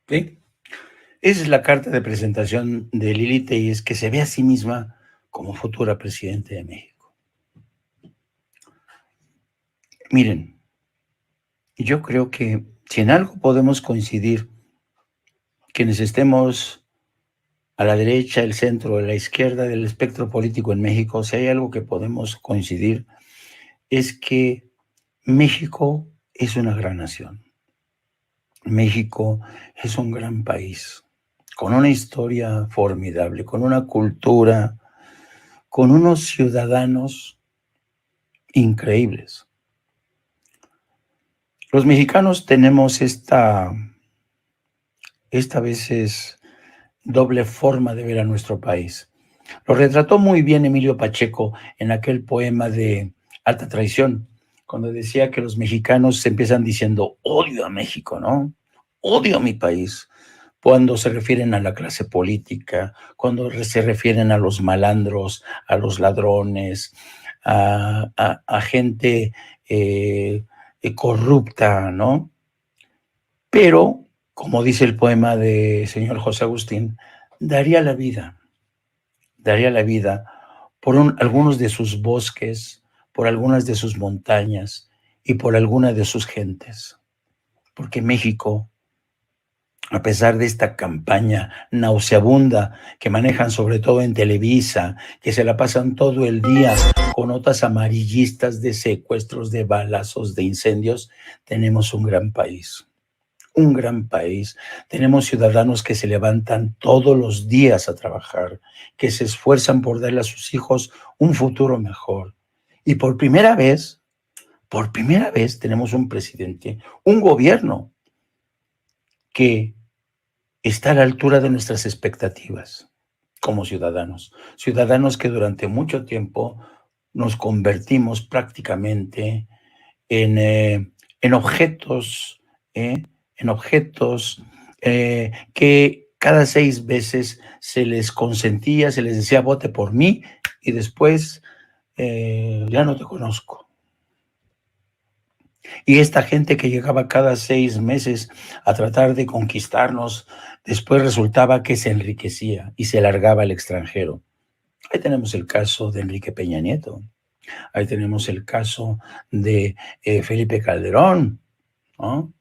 ¿Sí? Esa es la carta de presentación de Lili Tellez, que se ve a sí misma como futura presidente de México. Miren, yo creo que si en algo podemos coincidir, quienes estemos a la derecha, el centro, a la izquierda del espectro político en México, si hay algo que podemos coincidir, es que México es una gran nación. México es un gran país, con una historia formidable, con una cultura, con unos ciudadanos increíbles. Los mexicanos tenemos esta veces doble forma de ver a nuestro país. Lo retrató muy bien Emilio Pacheco en aquel poema de Alta Traición, cuando decía que los mexicanos se empiezan diciendo odio a México, ¿no? Odio a mi país. Cuando se refieren a la clase política, cuando se refieren a los malandros, a los ladrones, a gente corrupta, ¿no? Pero, como dice el poema de señor José Agustín, daría la vida por algunos de sus bosques, por algunas de sus montañas y por alguna de sus gentes. Porque México, a pesar de esta campaña nauseabunda que manejan sobre todo en Televisa, que se la pasan todo el día con notas amarillistas de secuestros, de balazos, de incendios, tenemos un gran país. Un gran país. Tenemos ciudadanos que se levantan todos los días a trabajar, que se esfuerzan por darle a sus hijos un futuro mejor. Y por primera vez tenemos un presidente, un gobierno que está a la altura de nuestras expectativas como ciudadanos. Ciudadanos que durante mucho tiempo nos convertimos prácticamente en objetos, ¿eh? En objetos que cada 6 veces se les consentía, se les decía vote por mí y después ya no te conozco. Y esta gente que llegaba cada 6 meses a tratar de conquistarnos, después resultaba que se enriquecía y se largaba al extranjero. Ahí tenemos el caso de Enrique Peña Nieto. Ahí tenemos el caso de Felipe Calderón, ¿no?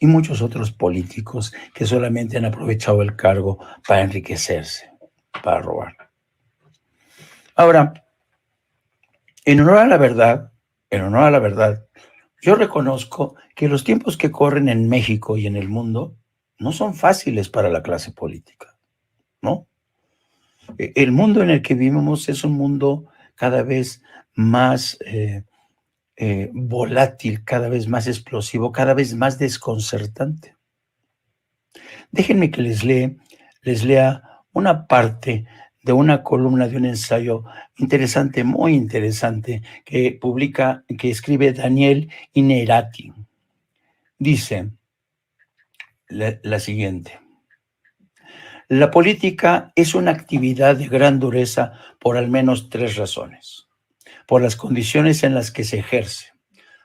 Y muchos otros políticos que solamente han aprovechado el cargo para enriquecerse, para robar. Ahora, en honor a la verdad, yo reconozco que los tiempos que corren en México y en el mundo no son fáciles para la clase política, ¿no? El mundo en el que vivimos es un mundo cada vez más volátil, cada vez más explosivo, cada vez más desconcertante. Déjenme que les lea una parte de una columna de un ensayo interesante, muy interesante, que escribe Daniel Innerati. Dice la siguiente: la política es una actividad de gran dureza por al menos 3 razones: por las condiciones en las que se ejerce,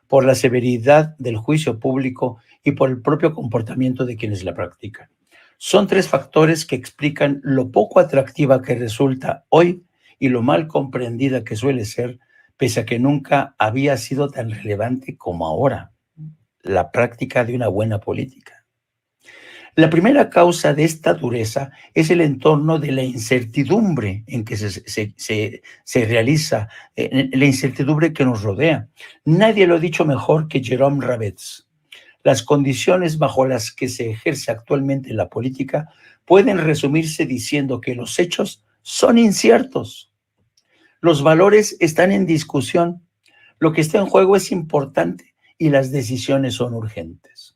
por la severidad del juicio público y por el propio comportamiento de quienes la practican. Son 3 factores que explican lo poco atractiva que resulta hoy y lo mal comprendida que suele ser, pese a que nunca había sido tan relevante como ahora: la práctica de una buena política. La primera causa de esta dureza es el entorno de la incertidumbre en que se realiza, la incertidumbre que nos rodea. Nadie lo ha dicho mejor que Jerome Rabetz. Las condiciones bajo las que se ejerce actualmente la política pueden resumirse diciendo que los hechos son inciertos, los valores están en discusión, lo que está en juego es importante y las decisiones son urgentes.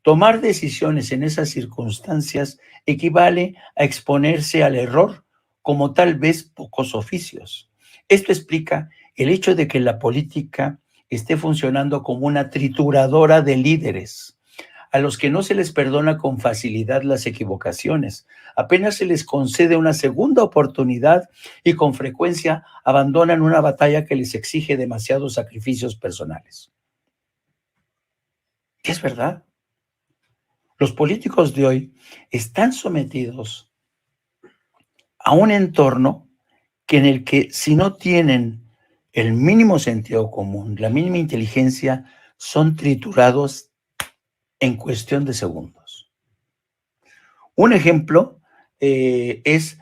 Tomar decisiones en esas circunstancias equivale a exponerse al error, como tal vez pocos oficios. Esto explica el hecho de que la política esté funcionando como una trituradora de líderes, a los que no se les perdona con facilidad las equivocaciones. Apenas se les concede una segunda oportunidad y con frecuencia abandonan una batalla que les exige demasiados sacrificios personales. Es verdad. Los políticos de hoy están sometidos a un entorno en el que si no tienen el mínimo sentido común, la mínima inteligencia, son triturados en cuestión de segundos. Un ejemplo es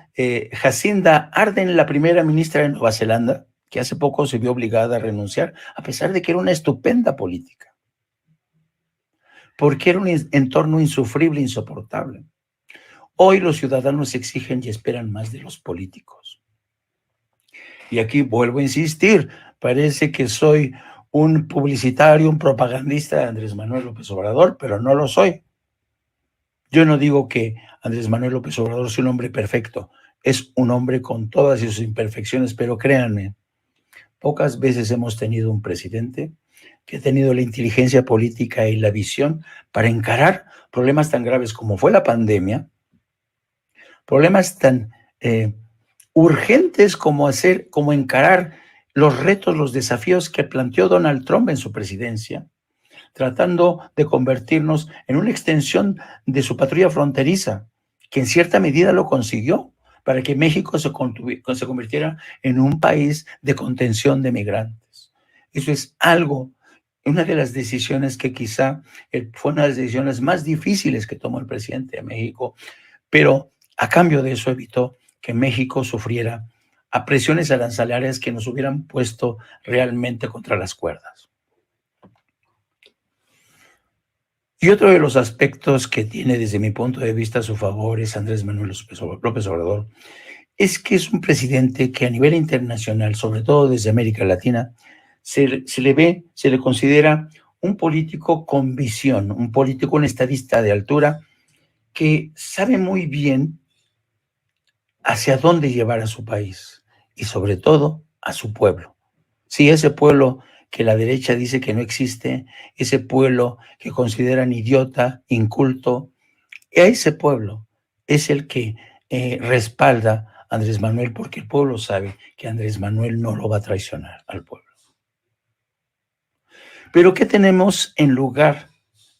Jacinda Ardern, la primera ministra de Nueva Zelanda, que hace poco se vio obligada a renunciar, a pesar de que era una estupenda política, porque era un entorno insufrible, insoportable. Hoy los ciudadanos exigen y esperan más de los políticos. Y aquí vuelvo a insistir, parece que soy un publicitario, un propagandista de Andrés Manuel López Obrador, pero no lo soy. Yo no digo que Andrés Manuel López Obrador sea un hombre perfecto, es un hombre con todas sus imperfecciones, pero créanme, pocas veces hemos tenido un presidente que ha tenido la inteligencia política y la visión para encarar problemas tan graves como fue la pandemia, problemas tan urgentes como encarar los retos, los desafíos que planteó Donald Trump en su presidencia, tratando de convertirnos en una extensión de su patrulla fronteriza, que en cierta medida lo consiguió, para que México se convirtiera en un país de contención de migrantes. Eso es algo, una de las decisiones que quizá fue una de las decisiones más difíciles que tomó el presidente de México, pero a cambio de eso evitó que México sufriera a presiones arancelarias que nos hubieran puesto realmente contra las cuerdas. Y otro de los aspectos que tiene desde mi punto de vista a su favor es Andrés Manuel López Obrador, es que es un presidente que a nivel internacional, sobre todo desde América Latina, se le considera un político con visión, un político, un estadista de altura, que sabe muy bien hacia dónde llevar a su país y sobre todo a su pueblo. Sí, ese pueblo que la derecha dice que no existe, ese pueblo que consideran idiota, inculto, ese pueblo es el que respalda a Andrés Manuel, porque el pueblo sabe que Andrés Manuel no lo va a traicionar al pueblo. Pero ¿qué tenemos en lugar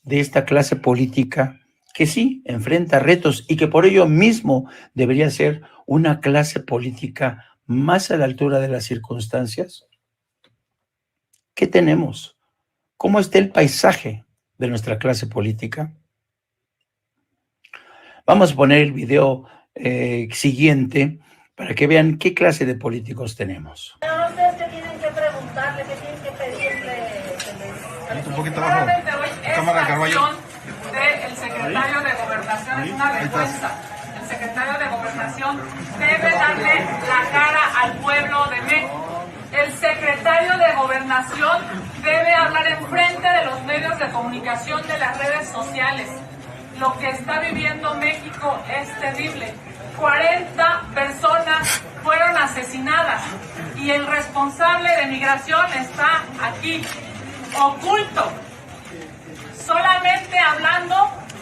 de esta clase política que sí enfrenta retos y que por ello mismo debería ser una clase política más a la altura de las circunstancias? ¿Qué tenemos? ¿Cómo está el paisaje de nuestra clase política? Vamos a poner el video siguiente para que vean qué clase de políticos tenemos. No sé qué tienen que preguntarle, qué tienen que pedirle. Un poquito abajo. Cámara Carballo. El secretario de Gobernación es una vergüenza. El secretario de Gobernación debe darle la cara al pueblo de México. El secretario de Gobernación debe hablar enfrente de los medios de comunicación, de las redes sociales. Lo que está viviendo México es terrible. 40 personas fueron asesinadas y el responsable de migración está aquí, oculto, solamente hablando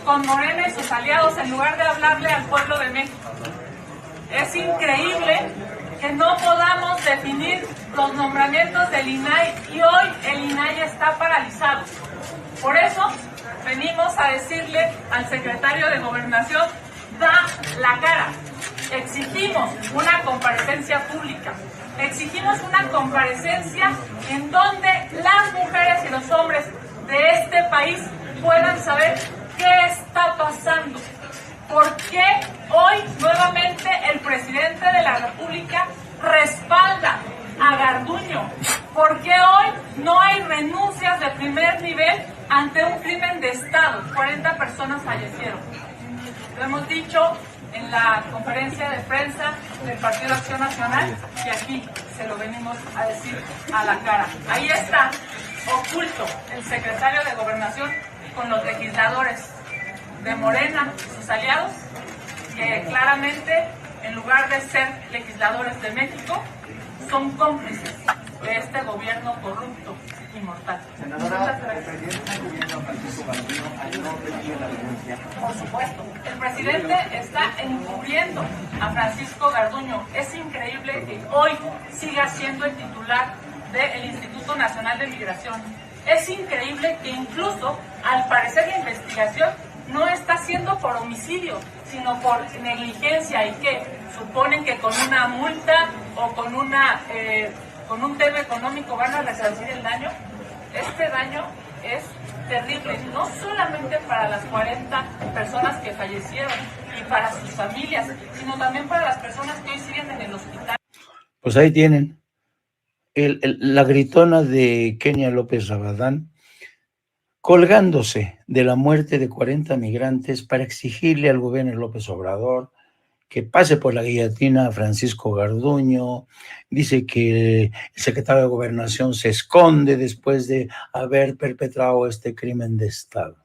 con Morena y sus aliados en lugar de hablarle al pueblo de México. Es increíble que no podamos definir los nombramientos del INAI y hoy el INAI está paralizado. Por eso venimos a decirle al secretario de Gobernación, da la cara. Exigimos una comparecencia pública. Exigimos una comparecencia en donde las mujeres y los hombres de este país puedan saber qué está pasando. ¿Por qué hoy nuevamente el presidente de la República respalda a Garduño? ¿Por qué hoy no hay renuncias de primer nivel ante un crimen de Estado? 40 personas fallecieron. Lo hemos dicho en la conferencia de prensa del Partido Acción Nacional y aquí se lo venimos a decir a la cara. Ahí está, oculto, el secretario de Gobernación con los legisladores de Morena, sus aliados, que claramente, en lugar de ser legisladores de México, son cómplices de este gobierno corrupto y mortal. Senadora, ¿el presidente está encubriendo a Francisco Garduño al no pedir la renuncia? Por supuesto, el presidente está encubriendo a Francisco Garduño. Es increíble que hoy siga siendo el titular del Instituto Nacional de Migración. Es increíble que incluso, al parecer, la investigación no está siendo por homicidio, sino por negligencia, y que suponen que con una multa o con un tema económico van a resarcir el daño. Este daño es terrible, no solamente para las 40 personas que fallecieron y para sus familias, sino también para las personas que hoy siguen en el hospital. Pues ahí tienen la gritona de Kenia López Rabadán, colgándose de la muerte de 40 migrantes para exigirle al gobierno de López Obrador que pase por la guillotina a Francisco Garduño. Dice que el secretario de Gobernación se esconde después de haber perpetrado este crimen de Estado.